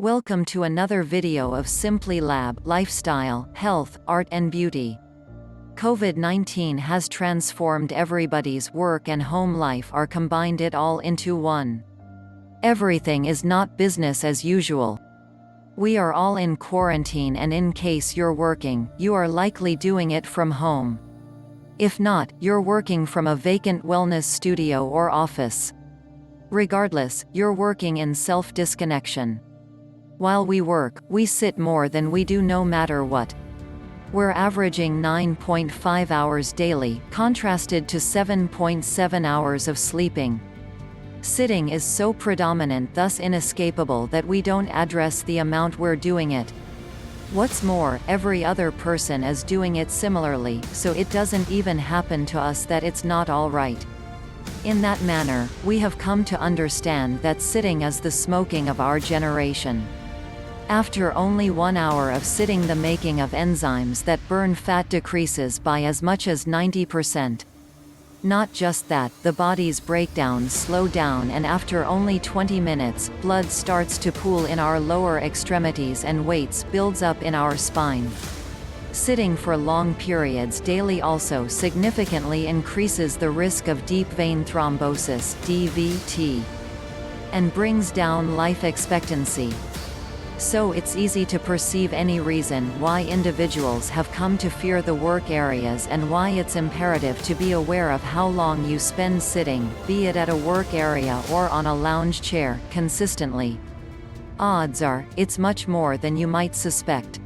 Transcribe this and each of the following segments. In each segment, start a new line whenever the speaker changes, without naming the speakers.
Welcome to another video of Simple L.H.A.B, lifestyle, health, art and beauty. COVID-19 has transformed everybody's work and home life or combined it all into one. Everything is not business as usual. We are all in quarantine, and in case you're working, you are likely doing it from home. If not, you're working from a vacant wellness studio or office. Regardless, you're working in self-disconnection. While we work, we sit more than we do no matter what. We're averaging 9.5 hours daily, contrasted to 7.7 hours of sleeping. Sitting is so predominant, thus inescapable, that we don't address the amount we're doing it. What's more, every other person is doing it similarly, so it doesn't even happen to us that it's not all right. In that manner, we have come to understand that sitting is the smoking of our generation. After only 1 hour of sitting, the making of enzymes that burn fat decreases by as much as 90%. Not just that, the body's breakdowns slow down, and after only 20 minutes, blood starts to pool in our lower extremities and weights builds up in our spine. Sitting for long periods daily also significantly increases the risk of deep vein thrombosis (DVT) and brings down life expectancy. So it's easy to perceive any reason why individuals have come to fear the work areas, and why it's imperative to be aware of how long you spend sitting, be it at a work area or on a lounge chair, consistently. Odds are, it's much more than you might suspect.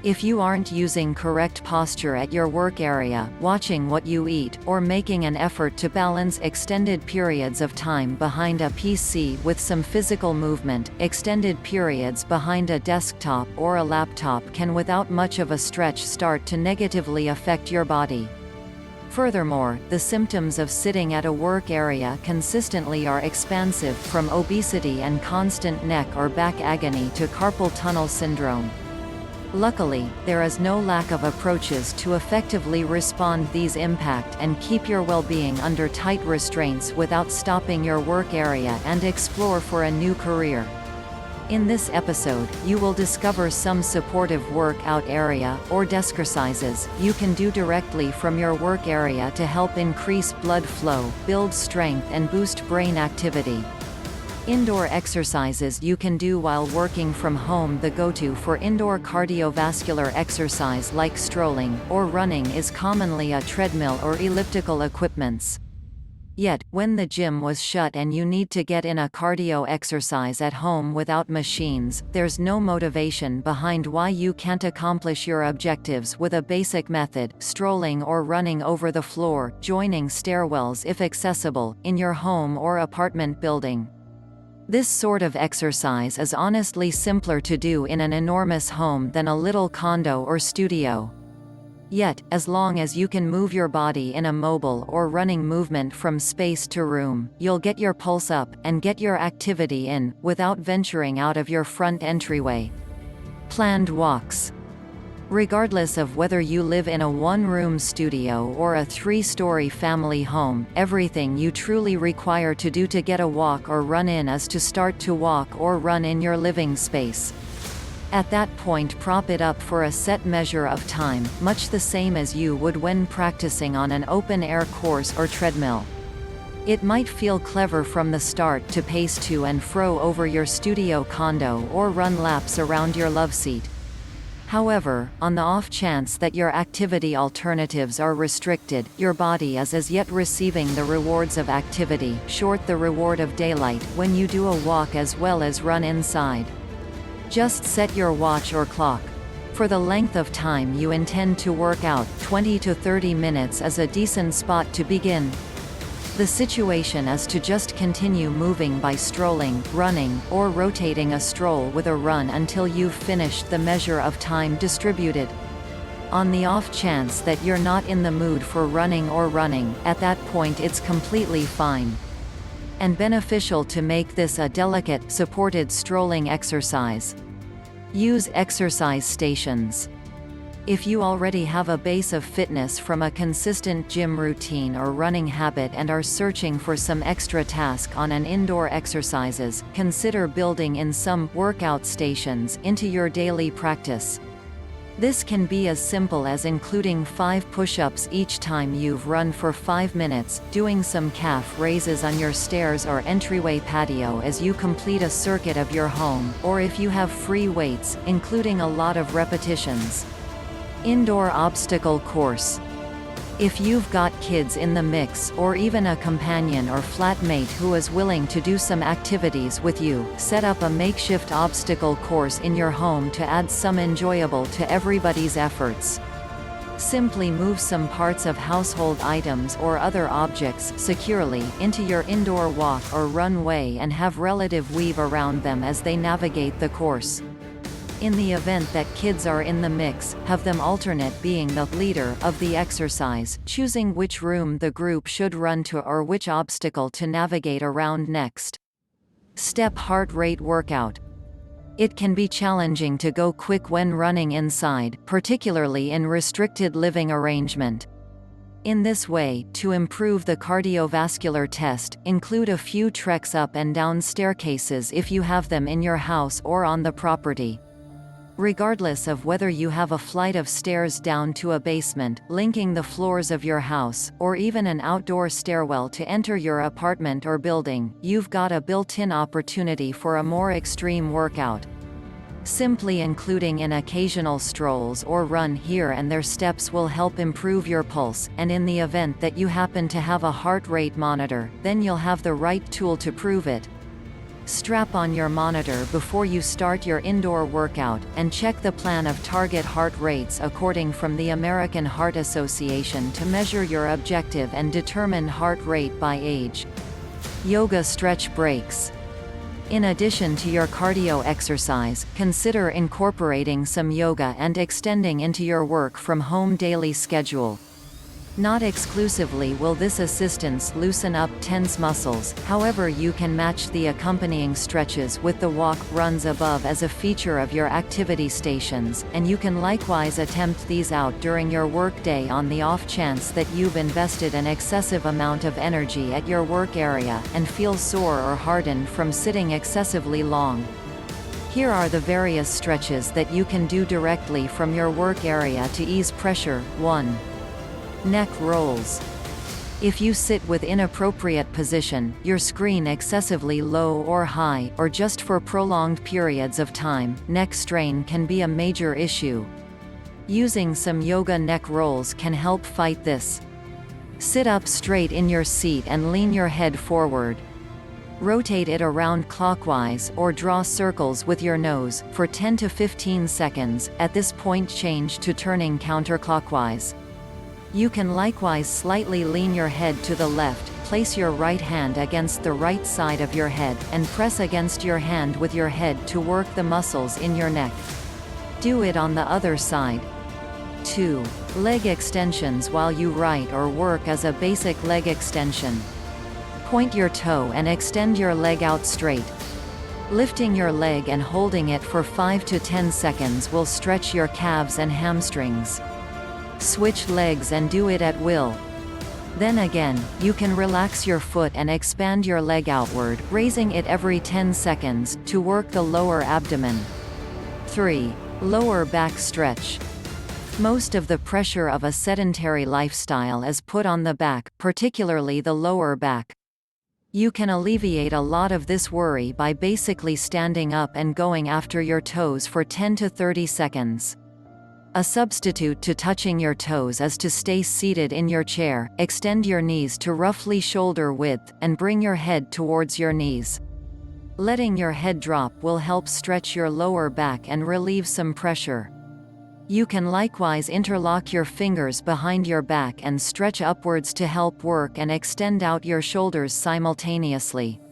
If you aren't using correct posture at your work area, watching what you eat, or making an effort to balance extended periods of time behind a PC with some physical movement, extended periods behind a desktop or a laptop can without much of a stretch start to negatively affect your body. Furthermore, the symptoms of sitting at a work area consistently are expansive, from obesity and constant neck or back agony to carpal tunnel syndrome. Luckily, there is no lack of approaches to effectively respond these impact and keep your well-being under tight restraints without stopping your work area and explore for a new career. In this episode, you will discover some supportive workout area or exercises you can do directly from your work area to help increase blood flow, build strength and boost brain activity. Indoor exercises you can do while working from home. The go-to for indoor cardiovascular exercise like strolling or running is commonly a treadmill or elliptical equipments. Yet, when the gym was shut and you need to get in a cardio exercise at home without machines, there's no motivation behind why you can't accomplish your objectives with a basic method: strolling or running over the floor, joining stairwells if accessible, in your home or apartment building. This sort of exercise is honestly simpler to do in an enormous home than a little condo or studio. Yet, as long as you can move your body in a mobile or running movement from space to room, you'll get your pulse up, and get your activity in, without venturing out of your front entryway. Planned walks. Regardless of whether you live in a one-room studio or a 3-story family home, everything you truly require to do to get a walk or run in is to start to walk or run in your living space. At that point, prop it up for a set measure of time, much the same as you would when practicing on an open-air course or treadmill. It might feel clever from the start to pace to and fro over your studio condo or run laps around your loveseat. However, on the off chance that your activity alternatives are restricted, your body is as yet receiving the rewards of activity, short the reward of daylight, when you do a walk as well as run inside. Just set your watch or clock. For the length of time you intend to work out, 20 to 30 minutes is a decent spot to begin. The situation is to just continue moving by strolling, running, or rotating a stroll with a run until you've finished the measure of time distributed. On the off chance that you're not in the mood for running or running, at that point it's completely fine and beneficial to make this a delicate, supported strolling exercise. Use exercise stations. If you already have a base of fitness from a consistent gym routine or running habit and are searching for some extra task on an indoor exercises, consider building in some workout stations into your daily practice. This can be as simple as including 5 push-ups each time you've run for 5 minutes, doing some calf raises on your stairs or entryway patio as you complete a circuit of your home, or if you have free weights, including a lot of repetitions. Indoor obstacle course. If you've got kids in the mix or even a companion or flatmate who is willing to do some activities with you, set up a makeshift obstacle course in your home to add some enjoyable to everybody's efforts. Simply move some parts of household items or other objects securely into your indoor walk or run way and have relative weave around them as they navigate the course. In the event that kids are in the mix, have them alternate being the leader of the exercise, choosing which room the group should run to or which obstacle to navigate around next. Step heart rate workout. It can be challenging to go quick when running inside, particularly in restricted living arrangement. In this way, to improve the cardiovascular test, include a few treks up and down staircases if you have them in your house or on the property. Regardless of whether you have a flight of stairs down to a basement, linking the floors of your house, or even an outdoor stairwell to enter your apartment or building, you've got a built-in opportunity for a more extreme workout. Simply including in occasional strolls or run here and there steps will help improve your pulse, and in the event that you happen to have a heart rate monitor, then you'll have the right tool to prove it. Strap on your monitor before you start your indoor workout, and check the plan of target heart rates according from the American Heart Association to measure your objective and determine heart rate by age. Yoga stretch breaks. In addition to your cardio exercise, consider incorporating some yoga and extending into your work from home daily schedule. Not exclusively will this assistance loosen up tense muscles, however you can match the accompanying stretches with the walk-runs above as a feature of your activity stations, and you can likewise attempt these out during your workday on the off chance that you've invested an excessive amount of energy at your work area, and feel sore or hardened from sitting excessively long. Here are the various stretches that you can do directly from your work area to ease pressure. 1. Neck rolls. If you sit with inappropriate position, your screen excessively low or high, or just for prolonged periods of time, neck strain can be a major issue. Using some yoga neck rolls can help fight this. Sit up straight in your seat and lean your head forward. Rotate it around clockwise or draw circles with your nose for 10 to 15 seconds. At this point, change to turning counterclockwise. You can likewise slightly lean your head to the left, place your right hand against the right side of your head, and press against your hand with your head to work the muscles in your neck. Do it on the other side. 2. Leg extensions while you write or work as a basic leg extension. Point your toe and extend your leg out straight. Lifting your leg and holding it for 5 to 10 seconds will stretch your calves and hamstrings. Switch legs and do it at will. Then again, you can relax your foot and expand your leg outward, raising it every 10 seconds, to work the lower abdomen. 3. Lower back stretch. Most of the pressure of a sedentary lifestyle is put on the back, particularly the lower back. You can alleviate a lot of this worry by basically standing up and going after your toes for 10 to 30 seconds. A substitute to touching your toes is to stay seated in your chair, extend your knees to roughly shoulder width, and bring your head towards your knees. Letting your head drop will help stretch your lower back and relieve some pressure. You can likewise interlock your fingers behind your back and stretch upwards to help work and extend out your shoulders simultaneously.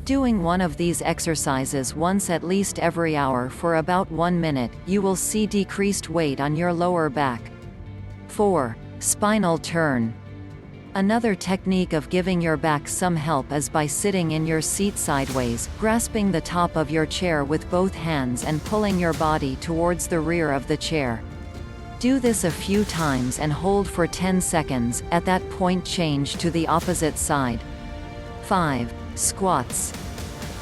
Doing one of these exercises once at least every hour for about 1 minute, you will see decreased weight on your lower back. 4. Spinal turn. Another technique of giving your back some help is by sitting in your seat sideways, grasping the top of your chair with both hands and pulling your body towards the rear of the chair. Do this a few times and hold for 10 seconds, at that point change to the opposite side. 5. Squats.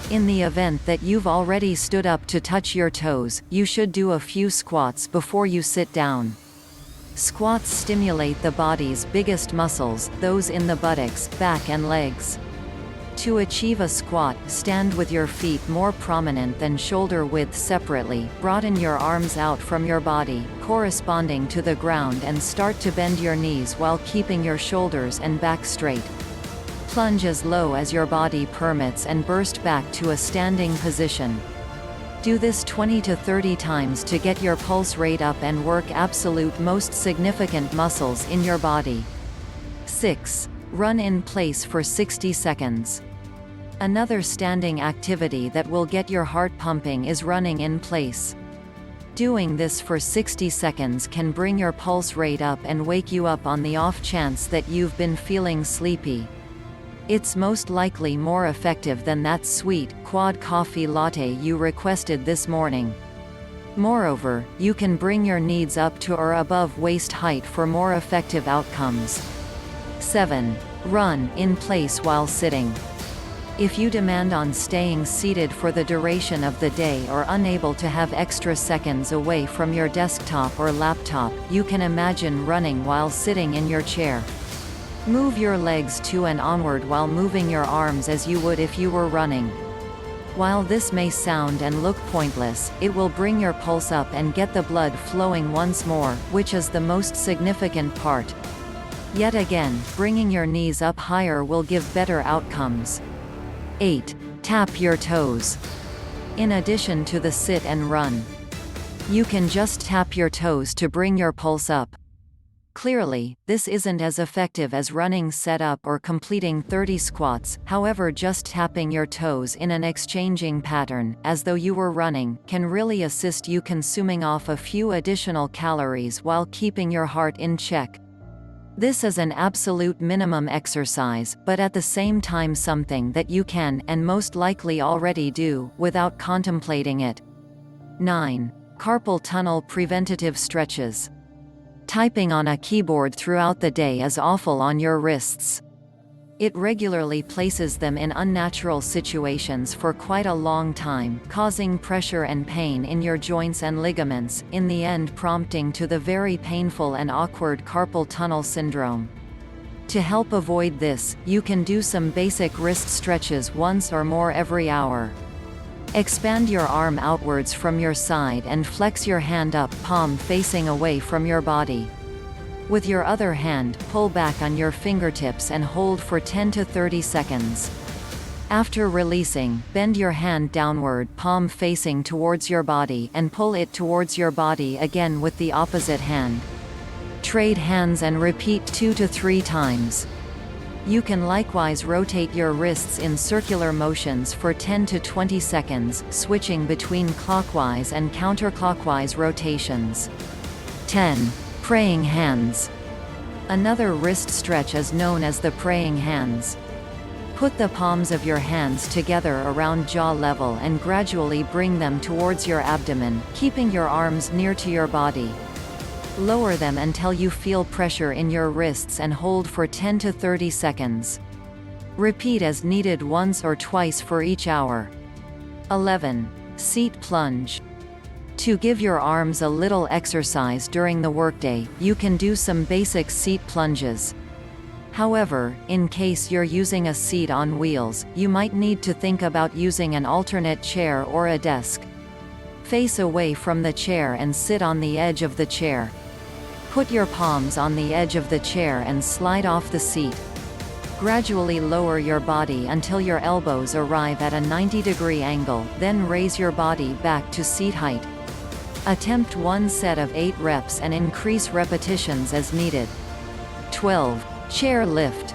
In the event that you've already stood up to touch your toes, you should do a few squats before you sit down. Squats stimulate the body's biggest muscles, those in the buttocks, back and legs. To achieve a squat, stand with your feet more prominent than shoulder width separately, broaden your arms out from your body, corresponding to the ground, and start to bend your knees while keeping your shoulders and back straight. Plunge as low as your body permits and burst back to a standing position. Do this 20 to 30 times to get your pulse rate up and work absolute most significant muscles in your body. 6. Run in place for 60 seconds. Another standing activity that will get your heart pumping is running in place. Doing this for 60 seconds can bring your pulse rate up and wake you up on the off chance that you've been feeling sleepy. It's most likely more effective than that sweet, quad coffee latte you requested this morning. Moreover, you can bring your knees up to or above waist height for more effective outcomes. 7. Run in place while sitting. If you demand on staying seated for the duration of the day or unable to have extra seconds away from your desktop or laptop, you can imagine running while sitting in your chair. Move your legs to and onward while moving your arms as you would if you were running. While this may sound and look pointless, it will bring your pulse up and get the blood flowing once more, which is the most significant part. Yet again, bringing your knees up higher will give better outcomes. 8. Tap your toes. In addition to the sit and run, you can just tap your toes to bring your pulse up. Clearly, this isn't as effective as running set up or completing 30 squats, however just tapping your toes in an exchanging pattern, as though you were running, can really assist you consuming off a few additional calories while keeping your heart in check. This is an absolute minimum exercise, but at the same time something that you can, and most likely already do, without contemplating it. 9. Carpal tunnel preventative stretches. Typing on a keyboard throughout the day is awful on your wrists. It regularly places them in unnatural situations for quite a long time, causing pressure and pain in your joints and ligaments, in the end prompting to the very painful and awkward carpal tunnel syndrome. To help avoid this, you can do some basic wrist stretches once or more every hour. Expand your arm outwards from your side and flex your hand up, palm facing away from your body. With your other hand, pull back on your fingertips and hold for 10 to 30 seconds. After releasing, bend your hand downward, palm facing towards your body, and pull it towards your body again with the opposite hand. Trade hands and repeat 2 to 3 times. You can likewise rotate your wrists in circular motions for 10 to 20 seconds, switching between clockwise and counterclockwise rotations. 10. Praying hands. Another wrist stretch is known as the praying hands. Put the palms of your hands together around jaw level and gradually bring them towards your abdomen, keeping your arms near to your body. Lower them until you feel pressure in your wrists and hold for 10 to 30 seconds. Repeat as needed once or twice for each hour. 11. Seat plunge. To give your arms a little exercise during the workday, you can do some basic seat plunges. However, in case you're using a seat on wheels, you might need to think about using an alternate chair or a desk. Face away from the chair and sit on the edge of the chair. Put your palms on the edge of the chair and slide off the seat. Gradually lower your body until your elbows arrive at a 90-degree angle, then raise your body back to seat height. Attempt one set of 8 reps and increase repetitions as needed. 12. Chair lift.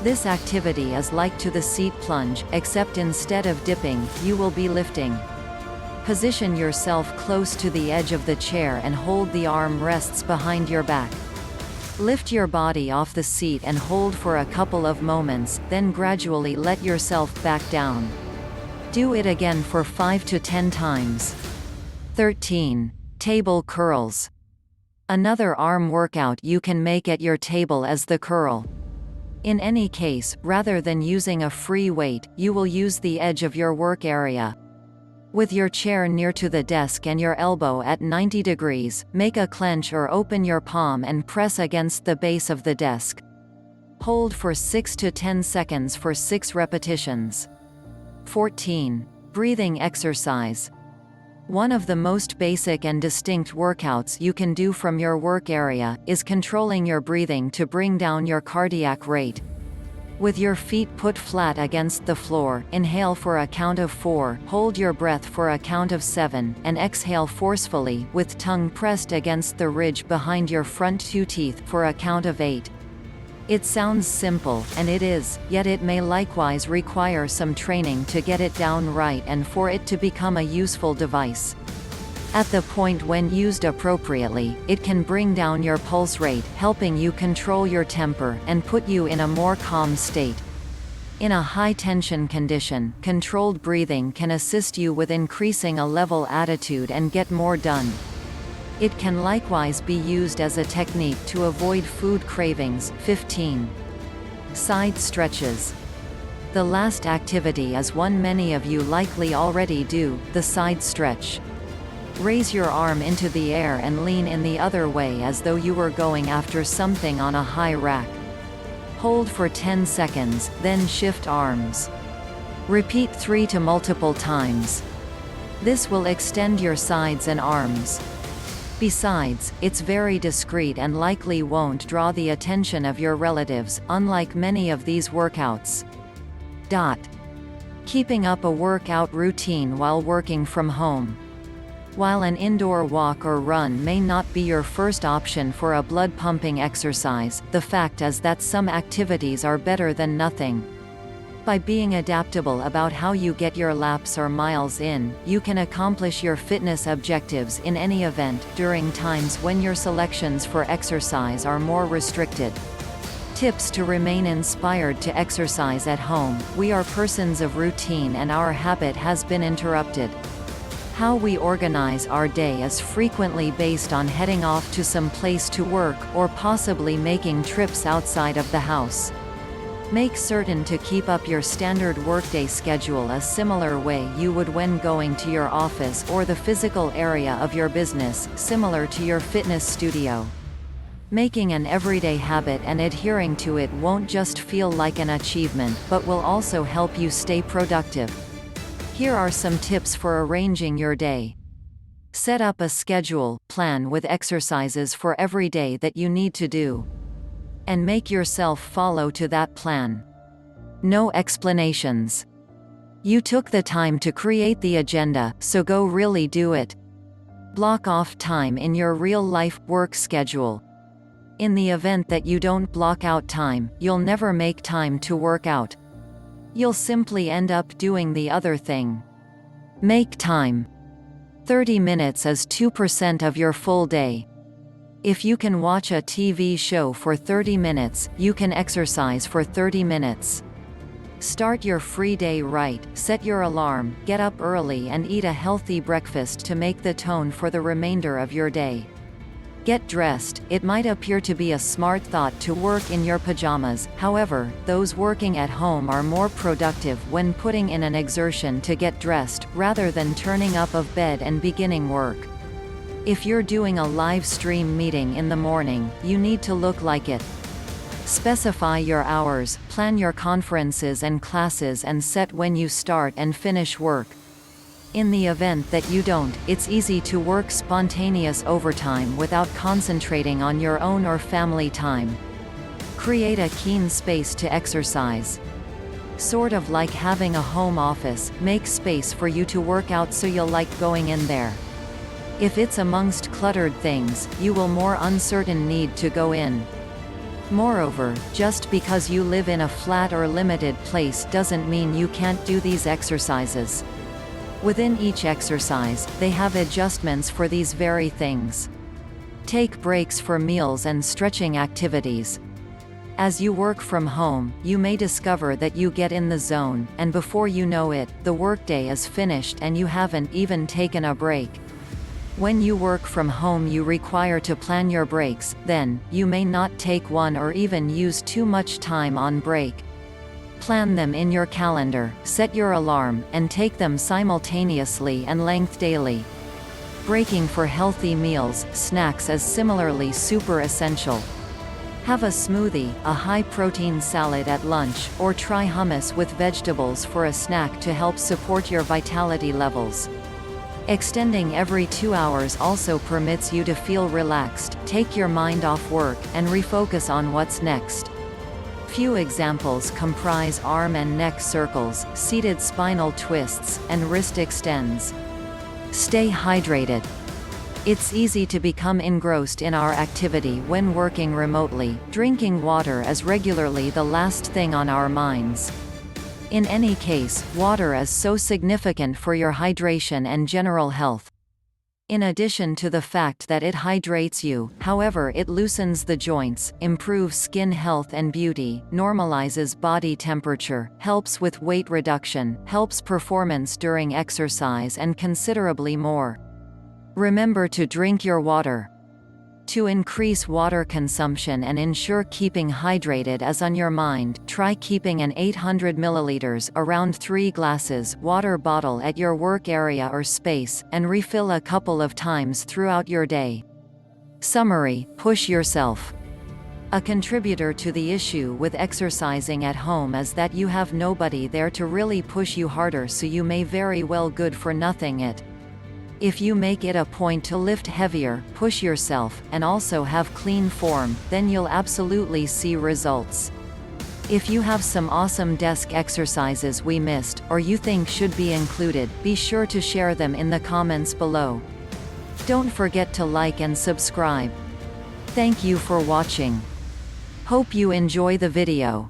This activity is like to the seat plunge, except instead of dipping, you will be lifting. Position yourself close to the edge of the chair and hold the arm rests behind your back. Lift your body off the seat and hold for a couple of moments, then gradually let yourself back down. Do it again for 5 to 10 times. 13. Table curls. Another arm workout you can make at your table is the curl. In any case, rather than using a free weight, you will use the edge of your work area. With your chair near to the desk and your elbow at 90 degrees, make a clench or open your palm and press against the base of the desk. Hold for 6 to 10 seconds for 6 repetitions. 14. Breathing exercise. One of the most basic and distinct workouts you can do from your work area is controlling your breathing to bring down your cardiac rate. With your feet put flat against the floor, inhale for a count of 4, hold your breath for a count of 7, and exhale forcefully with tongue pressed against the ridge behind your front 2 teeth for a count of 8. It sounds simple, and it is, yet it may likewise require some training to get it down right and for it to become a useful device. At the point when used appropriately, it can bring down your pulse rate, helping you control your temper and put you in a more calm state. In a high-tension condition, controlled breathing can assist you with increasing a level attitude and get more done. It can likewise be used as a technique to avoid food cravings. 15. Side stretches. The last activity is one many of you likely already do, the side stretch. Raise your arm into the air and lean in the other way as though you were going after something on a high rack. Hold for 10 seconds, then shift arms. Repeat 3 to multiple times. This will extend your sides and arms. Besides, it's very discreet and likely won't draw the attention of your relatives, unlike many of these workouts. Keeping up a workout routine while working from home. While an indoor walk or run may not be your first option for a blood-pumping exercise, the fact is that some activities are better than nothing. By being adaptable about how you get your laps or miles in, you can accomplish your fitness objectives in any event, during times when your selections for exercise are more restricted. Tips to remain inspired to exercise at home. We are persons of routine and our habit has been interrupted. How we organize our day is frequently based on heading off to some place to work, or possibly making trips outside of the house. Make certain to keep up your standard workday schedule a similar way you would when going to your office or the physical area of your business, similar to your fitness studio. Making an everyday habit and adhering to it won't just feel like an achievement, but will also help you stay productive. Here are some tips for arranging your day. Set up a schedule, plan with exercises for every day that you need to do. And make yourself follow to that plan. No explanations. You took the time to create the agenda, so go really do it. Block off time in your real-life work schedule. In the event that you don't block out time, you'll never make time to work out. You'll simply end up doing the other thing. Make time. 30 minutes is 2% of your full day. If you can watch a TV show for 30 minutes, you can exercise for 30 minutes. Start your free day right, set your alarm, get up early and eat a healthy breakfast to make the tone for the remainder of your day. Get dressed. It might appear to be a smart thought to work in your pajamas, however, those working at home are more productive when putting in an exertion to get dressed, rather than turning up of bed and beginning work. If you're doing a live stream meeting in the morning, you need to look like it. Specify your hours, plan your conferences and classes and set when you start and finish work. In the event that you don't, it's easy to work spontaneous overtime without concentrating on your own or family time. Create a keen space to exercise. Sort of like having a home office, make space for you to work out so you'll like going in there. If it's amongst cluttered things, you will more uncertain need to go in. Moreover, just because you live in a flat or limited place doesn't mean you can't do these exercises. Within each exercise, they have adjustments for these very things. Take breaks for meals and stretching activities. As you work from home, you may discover that you get in the zone, and before you know it, the workday is finished and you haven't even taken a break. When you work from home you require to plan your breaks, then, you may not take one or even use too much time on break. Plan them in your calendar, set your alarm, and take them simultaneously and length daily. Breaking for healthy meals, snacks is similarly super essential. Have a smoothie, a high-protein salad at lunch, or try hummus with vegetables for a snack to help support your vitality levels. Extending every 2 hours also permits you to feel relaxed, take your mind off work, and refocus on what's next. Few examples comprise arm and neck circles, seated spinal twists, and wrist extends. Stay hydrated. It's easy to become engrossed in our activity when working remotely. Drinking water is regularly the last thing on our minds. In any case, water is so significant for your hydration and general health. In addition to the fact that it hydrates you, however, it loosens the joints, improves skin health and beauty, normalizes body temperature, helps with weight reduction, helps performance during exercise, and considerably more. Remember to drink your water. To increase water consumption and ensure keeping hydrated is on your mind, try keeping an 800 ml around 3 glasses water bottle at your work area or space, and refill a couple of times throughout your day. Summary: push yourself. A contributor to the issue with exercising at home is that you have nobody there to really push you harder, so you may very well good for nothing it. If you make it a point to lift heavier, push yourself, and also have clean form, then you'll absolutely see results. If you have some awesome desk exercises we missed, or you think should be included, be sure to share them in the comments below. Don't forget to like and subscribe. Thank you for watching. Hope you enjoy the video.